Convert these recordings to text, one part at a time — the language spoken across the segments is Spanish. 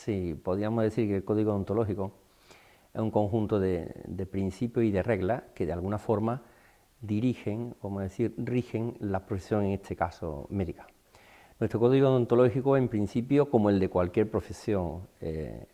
Sí, podríamos decir que el código deontológico es un conjunto de principios y de reglas que de alguna forma dirigen, vamos a decir, rigen la profesión, en este caso médica. Nuestro código deontológico, en principio, como el de cualquier profesión, es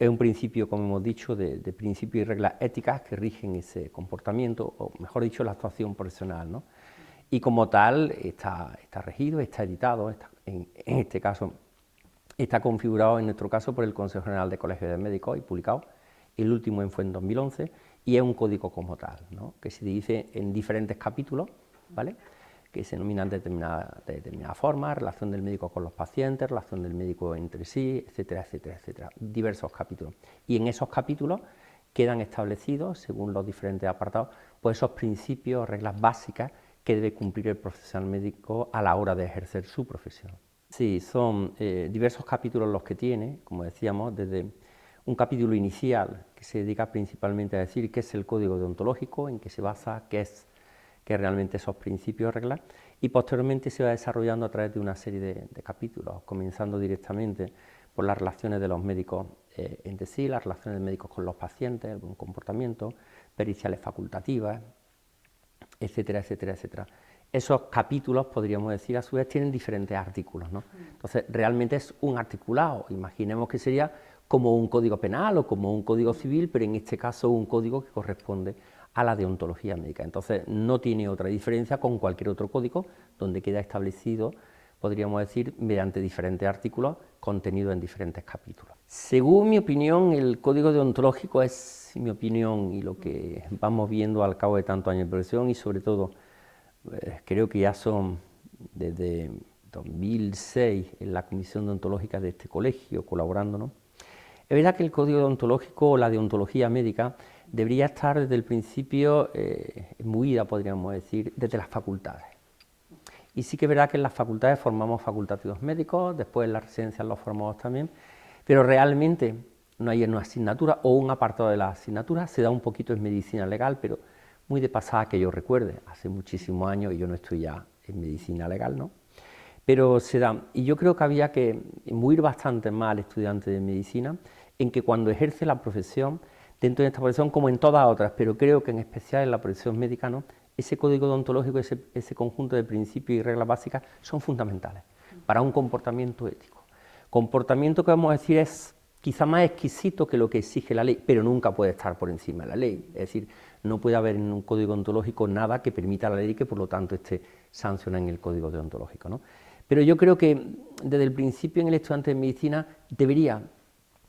un principio, como hemos dicho, de principios y reglas éticas que rigen ese comportamiento, o mejor dicho, la actuación profesional, ¿no? Y como tal está regido, está editado, en este caso está configurado en nuestro caso por el Consejo General de Colegios de Médicos y publicado. El último fue en 2011 y es un código como tal, ¿no? Que se divide en diferentes capítulos, ¿vale? Que se denominan de determinada forma, relación del médico con los pacientes, relación del médico entre sí, etcétera, etcétera, etcétera, diversos capítulos. Y en esos capítulos quedan establecidos, según los diferentes apartados, pues esos principios, reglas básicas que debe cumplir el profesional médico a la hora de ejercer su profesión. Sí, son diversos capítulos los que tiene, como decíamos, desde un capítulo inicial que se dedica principalmente a decir qué es el código deontológico, en qué se basa, qué es realmente esos principios, reglas, y posteriormente se va desarrollando a través de una serie de capítulos, comenzando directamente por las relaciones de los médicos entre sí, las relaciones de médicos con los pacientes, el buen comportamiento, periciales facultativas, etcétera, etcétera, etcétera. Esos capítulos, podríamos decir, a su vez tienen diferentes artículos, ¿no? Entonces, realmente es un articulado, imaginemos que sería como un código penal o como un código civil, pero en este caso un código que corresponde a la deontología médica. Entonces, no tiene otra diferencia con cualquier otro código donde queda establecido, podríamos decir, mediante diferentes artículos, contenido en diferentes capítulos. Según mi opinión, el código deontológico es mi opinión y lo que vamos viendo al cabo de tantos años de profesión y sobre todo creo que ya son desde 2006 en la comisión deontológica de este colegio colaborando, ¿no? Es verdad que el código deontológico o la deontología médica debería estar desde el principio imbuida, podríamos decir, desde las facultades. Y sí que es verdad que en las facultades formamos facultativos médicos, después en las residencias los formamos también, pero realmente no hay una asignatura o un apartado de la asignatura, se da un poquito en medicina legal, pero muy de pasada que yo recuerde, hace muchísimos años y yo no estoy ya en medicina legal, ¿no? Pero se da, y yo creo que había que imbuir bastante más al estudiante de medicina en que cuando ejerce la profesión, dentro de esta profesión como en todas otras, pero creo que en especial en la profesión médica, ¿no?, ese código deontológico, ese conjunto de principios y reglas básicas son fundamentales para un comportamiento ético. Comportamiento que vamos a decir es quizá más exquisito que lo que exige la ley, pero nunca puede estar por encima de la ley. Es decir, no puede haber en un código deontológico nada que permita la ley y que por lo tanto esté sancionado en el código deontológico, ¿no? Pero yo creo que desde el principio en el estudiante de medicina debería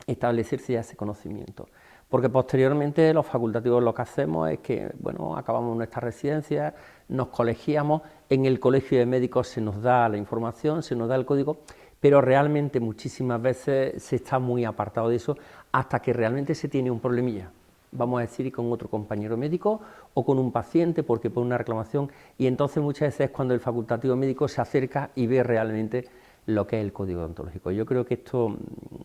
establecerse ya ese conocimiento, porque posteriormente los facultativos lo que hacemos es que, bueno, acabamos nuestra residencia, nos colegiamos, en el colegio de médicos se nos da la información, se nos da el código, pero realmente muchísimas veces se está muy apartado de eso hasta que realmente se tiene un problemilla, vamos a decir, con otro compañero médico o con un paciente porque pone una reclamación, y entonces muchas veces es cuando el facultativo médico se acerca y ve realmente lo que es el código deontológico. Yo creo que esto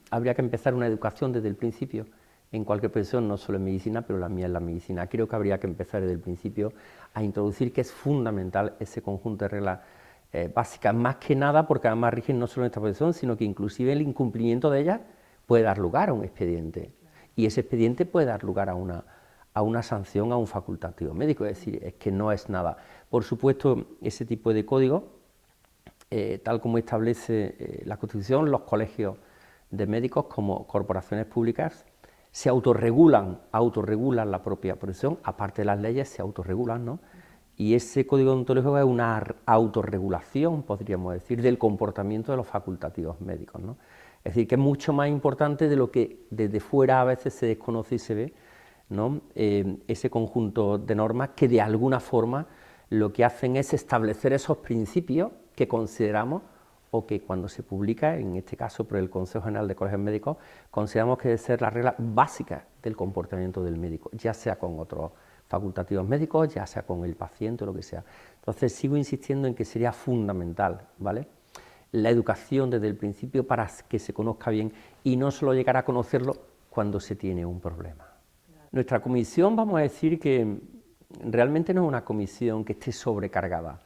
habría que empezar una educación desde el principio en cualquier profesión, no solo en medicina, pero la mía es la medicina. Creo que habría que empezar desde el principio a introducir que es fundamental ese conjunto de reglas básicas, más que nada porque además rigen no solo nuestra profesión, sino que inclusive el incumplimiento de ellas puede dar lugar a un expediente, y ese expediente puede dar lugar a una sanción a un facultativo médico, es decir, es que no es nada. Por supuesto, ese tipo de código, tal como establece la Constitución, los colegios de médicos como corporaciones públicas se autorregulan la propia profesión, aparte de las leyes se autorregulan, ¿no? Y ese código deontológico es una autorregulación, podríamos decir, del comportamiento de los facultativos médicos, ¿no? Es decir, que es mucho más importante de lo que desde fuera a veces se desconoce y se ve, ¿no? Ese conjunto de normas que de alguna forma lo que hacen es establecer esos principios que consideramos, o que cuando se publica, en este caso por el Consejo General de Colegios Médicos, consideramos que deben ser las reglas básicas del comportamiento del médico, ya sea con otros facultativos médicos, ya sea con el paciente o lo que sea. Entonces sigo insistiendo en que sería fundamental, ¿vale?, la educación desde el principio para que se conozca bien y no solo llegar a conocerlo cuando se tiene un problema. Claro. Nuestra comisión, vamos a decir que realmente no es una comisión que esté sobrecargada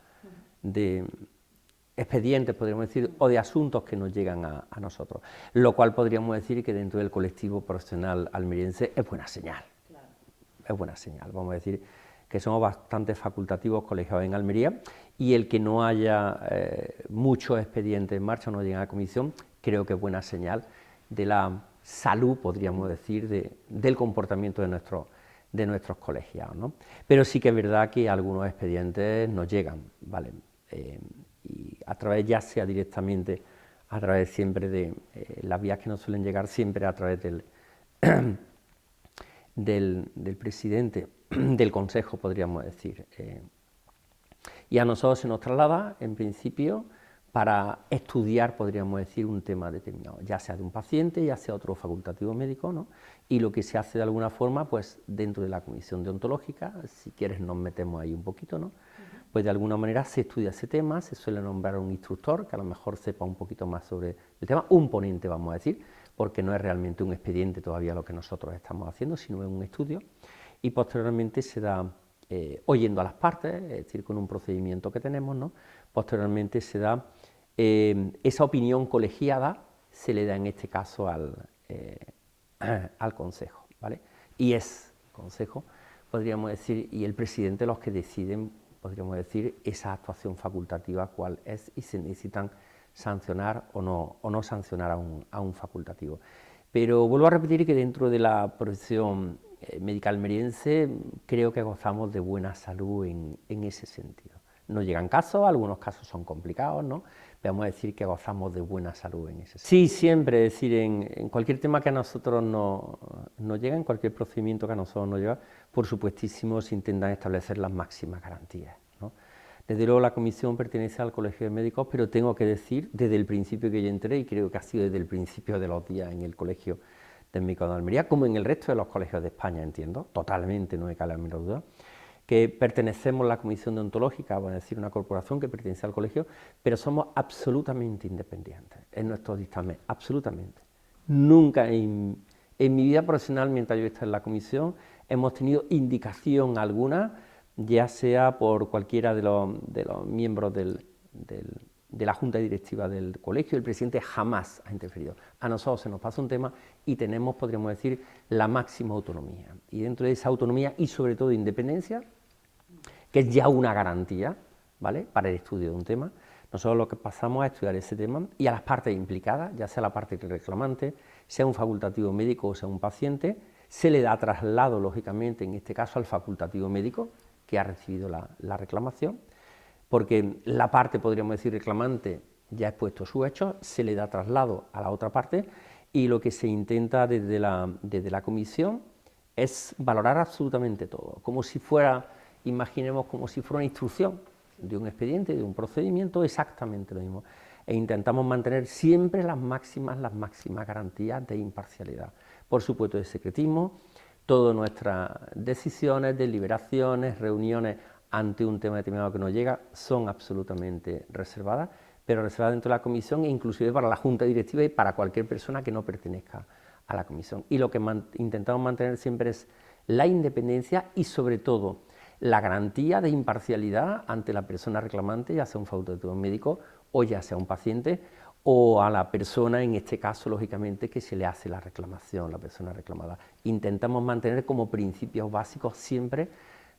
de expedientes, podríamos decir, o de asuntos que nos llegan a nosotros, lo cual podríamos decir que dentro del colectivo profesional almeriense es buena señal. Claro. Es buena señal, vamos a decir que somos bastante facultativos colegiados en Almería, y el que no haya muchos expedientes en marcha o no lleguen a la comisión, creo que es buena señal de la salud, podríamos decir, del comportamiento de nuestros colegiados, ¿no? Pero sí que es verdad que algunos expedientes nos llegan, ¿vale? Y a través, ya sea directamente, a través siempre de las vías que nos suelen llegar, siempre a través del presidente del Consejo, podríamos decir. Y a nosotros se nos traslada, en principio, para estudiar, podríamos decir, un tema determinado, ya sea de un paciente, ya sea otro facultativo médico, ¿no? Y lo que se hace de alguna forma, pues dentro de la comisión deontológica, si quieres nos metemos ahí un poquito, ¿no? Pues de alguna manera se estudia ese tema, se suele nombrar un instructor que a lo mejor sepa un poquito más sobre el tema, un ponente, vamos a decir, porque no es realmente un expediente todavía lo que nosotros estamos haciendo, sino es un estudio, y posteriormente se da, oyendo a las partes, es decir, con un procedimiento que tenemos, ¿no? Posteriormente se da esa opinión colegiada, se le da en este caso al Consejo, ¿vale? Y es Consejo, podríamos decir, y el presidente los que deciden, podríamos decir, esa actuación facultativa cuál es, y se necesitan sancionar o no sancionar a un facultativo. Pero vuelvo a repetir que dentro de la profesión médica almeriense creo que gozamos de buena salud en ese sentido. Nos llegan casos, algunos casos son complicados, ¿no? Vamos a decir que gozamos de buena salud en ese sentido. Sí, siempre, es decir, en cualquier tema que a nosotros nos llega, en cualquier procedimiento que a nosotros nos llega, por supuestísimo se intentan establecer las máximas garantías, ¿no? Desde luego la comisión pertenece al Colegio de Médicos, pero tengo que decir, desde el principio que yo entré, y creo que ha sido desde el principio de los días en el Colegio de Médicos de Almería, como en el resto de los colegios de España, entiendo, totalmente, no me cabe la menor duda, que pertenecemos a la Comisión Deontológica, vamos a decir, una corporación que pertenece al colegio, pero somos absolutamente independientes en nuestro dictamen, absolutamente. Nunca en mi vida profesional, mientras yo esté en la comisión, hemos tenido indicación alguna, ya sea por cualquiera de los miembros de la junta directiva del colegio. El presidente jamás ha interferido. A nosotros se nos pasa un tema y tenemos, podríamos decir, la máxima autonomía. Y dentro de esa autonomía y sobre todo independencia, que es ya una garantía, ¿vale?, para el estudio de un tema, nosotros lo que pasamos a estudiar ese tema y a las partes implicadas, ya sea la parte reclamante, sea un facultativo médico o sea un paciente, se le da traslado, lógicamente, en este caso al facultativo médico que ha recibido la reclamación, porque la parte, podríamos decir, reclamante ya ha expuesto sus hechos, se le da traslado a la otra parte, y lo que se intenta desde la comisión es valorar absolutamente todo, como si fuera, imaginemos como si fuera una instrucción de un expediente, de un procedimiento, exactamente lo mismo, e intentamos mantener siempre las máximas garantías de imparcialidad, por supuesto de secretismo. Todas nuestras decisiones, deliberaciones, reuniones ante un tema determinado que nos llega son absolutamente reservadas, pero reservadas dentro de la comisión e inclusive para la junta directiva y para cualquier persona que no pertenezca a la comisión. Y lo que intentamos mantener siempre es la independencia y sobre todo la garantía de imparcialidad ante la persona reclamante, ya sea un facultativo médico o ya sea un paciente, o a la persona, en este caso, lógicamente, que se le hace la reclamación, la persona reclamada. Intentamos mantener como principios básicos siempre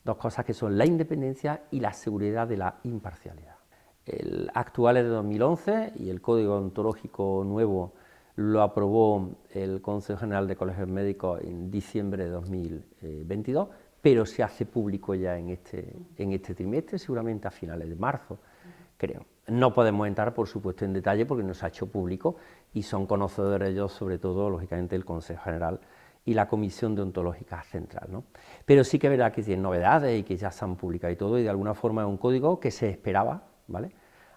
dos cosas que son la independencia y la seguridad de la imparcialidad. El actual es de 2011 y el Código Ontológico nuevo lo aprobó el Consejo General de Colegios Médicos en diciembre de 2022, pero se hace público ya en este trimestre, seguramente a finales de marzo, creo. No podemos entrar, por supuesto, en detalle porque no se ha hecho público y son conocedores ellos, sobre todo, lógicamente, el Consejo General y la Comisión Deontológica Central, ¿no? Pero sí que es verdad que tienen novedades y que ya se han publicado y todo, y de alguna forma es un código que se esperaba, ¿vale?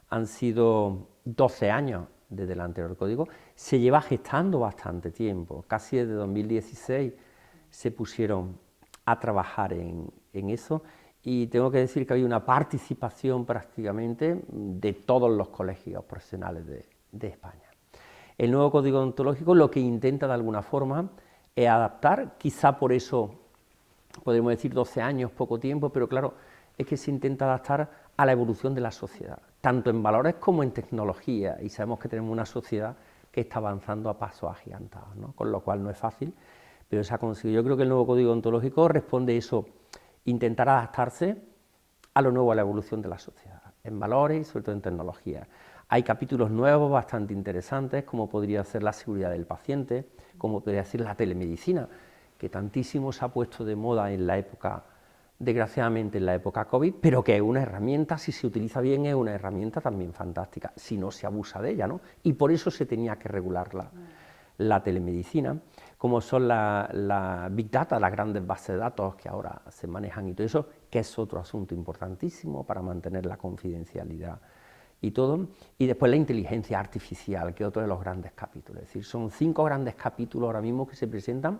Han sido 12 años desde el anterior código, se lleva gestando bastante tiempo, casi desde 2016 se pusieron a trabajar en eso, y tengo que decir que hay una participación prácticamente de todos los colegios profesionales de España. El nuevo código ontológico lo que intenta de alguna forma es adaptar, quizá por eso podemos decir 12 años, poco tiempo, pero claro, es que se intenta adaptar a la evolución de la sociedad, tanto en valores como en tecnología, y sabemos que tenemos una sociedad que está avanzando a pasos agigantados, ¿no? Con lo cual no es fácil, pero se ha conseguido. Yo creo que el nuevo código ontológico responde a eso, intentar adaptarse a lo nuevo, a la evolución de la sociedad, en valores y sobre todo en tecnología. Hay capítulos nuevos bastante interesantes, como podría ser la seguridad del paciente, como podría ser la telemedicina, que tantísimo se ha puesto de moda en la época, desgraciadamente en la época COVID, pero que es una herramienta, si se utiliza bien, es una herramienta también fantástica, si no se abusa de ella, ¿no? Y por eso se tenía que regular la telemedicina, como son la Big Data, las grandes bases de datos que ahora se manejan y todo eso, que es otro asunto importantísimo para mantener la confidencialidad y todo, y después la inteligencia artificial, que es otro de los grandes capítulos. Es decir, son 5 grandes capítulos ahora mismo que se presentan,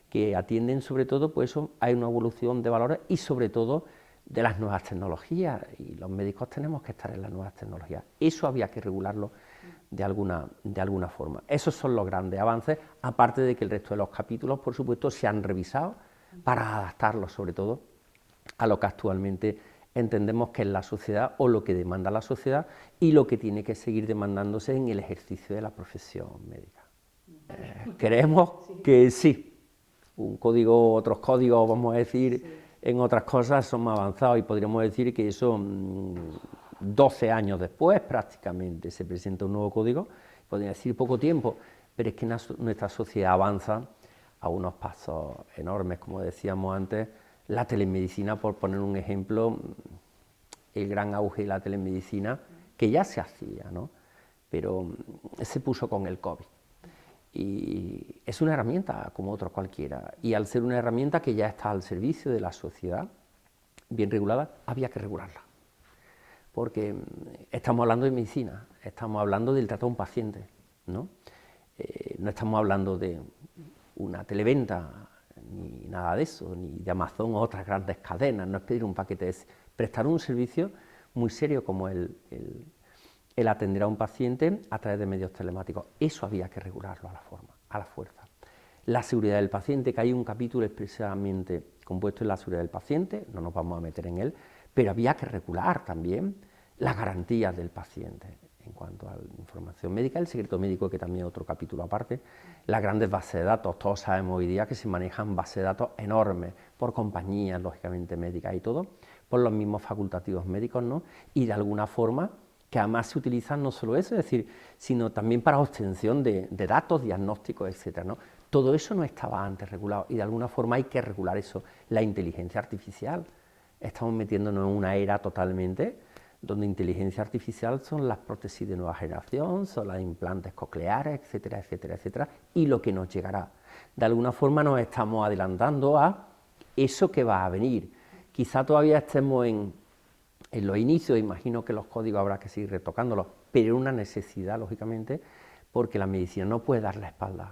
que atienden sobre todo, pues eso, hay una evolución de valores y sobre todo de las nuevas tecnologías, y los médicos tenemos que estar en las nuevas tecnologías. Eso había que regularlo de alguna forma. Esos son los grandes avances, aparte de que el resto de los capítulos, por supuesto, se han revisado para adaptarlos sobre todo a lo que actualmente entendemos que es la sociedad o lo que demanda la sociedad y lo que tiene que seguir demandándose en el ejercicio de la profesión médica. Creemos que sí, otros códigos, vamos a decir, en otras cosas son más avanzados y podríamos decir que eso 12 años después prácticamente se presenta un nuevo código, podría decir poco tiempo, pero es que nuestra sociedad avanza a unos pasos enormes, como decíamos antes. La telemedicina, por poner un ejemplo, el gran auge de la telemedicina, que ya se hacía, ¿no? Pero se puso con el COVID. Y es una herramienta como otra cualquiera, y al ser una herramienta que ya está al servicio de la sociedad, bien regulada, había que regularla. Porque estamos hablando de medicina, estamos hablando del trato a un paciente, ¿no? No estamos hablando de una televenta, ni nada de eso, ni de Amazon o otras grandes cadenas, no es pedir un paquete, es prestar un servicio muy serio como el atender a un paciente a través de medios telemáticos. Eso había que regularlo a la fuerza. La seguridad del paciente, que hay un capítulo expresamente compuesto en la seguridad del paciente, no nos vamos a meter en él, pero había que regular también las garantías del paciente en cuanto a la información médica, el secreto médico, que también es otro capítulo aparte, las grandes bases de datos. Todos sabemos hoy día que se manejan bases de datos enormes por compañías, lógicamente médicas y todo, por los mismos facultativos médicos, ¿no? Y de alguna forma que además se utilizan no solo eso, es decir, sino también para obtención de datos, diagnósticos, etcétera, ¿no? Todo eso no estaba antes regulado y de alguna forma hay que regular eso. La inteligencia artificial, estamos metiéndonos en una era totalmente donde inteligencia artificial son las prótesis de nueva generación, son los implantes cocleares, etcétera, etcétera, etcétera, y lo que nos llegará. De alguna forma nos estamos adelantando a eso que va a venir. Quizá todavía estemos en los inicios, imagino que los códigos habrá que seguir retocándolos, pero una necesidad, lógicamente, porque la medicina no puede dar la espalda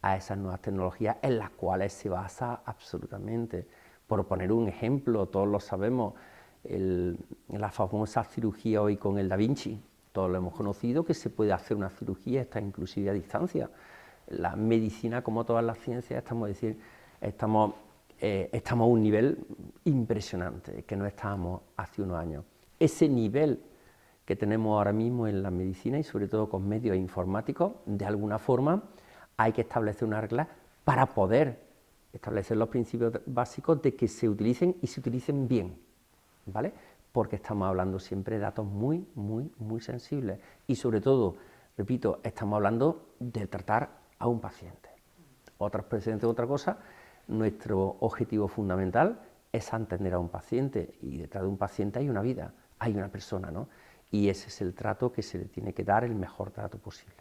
a esas nuevas tecnologías en las cuales se basa absolutamente. Por poner un ejemplo, todos lo sabemos, la famosa cirugía hoy con el Da Vinci, todos lo hemos conocido, que se puede hacer una cirugía, está inclusive a distancia. La medicina, como todas las ciencias, estamos a un nivel impresionante, que no estábamos hace unos años. Ese nivel que tenemos ahora mismo en la medicina y sobre todo con medios informáticos, de alguna forma hay que establecer una regla para poder establecer los principios básicos de que se utilicen y se utilicen bien, ¿vale? Porque estamos hablando siempre de datos muy, muy, muy sensibles y sobre todo, repito, estamos hablando de tratar a un paciente. Otras presentes otra cosa, nuestro objetivo fundamental es atender a un paciente y detrás de un paciente hay una vida, hay una persona, ¿no? Y ese es el trato que se le tiene que dar, el mejor trato posible.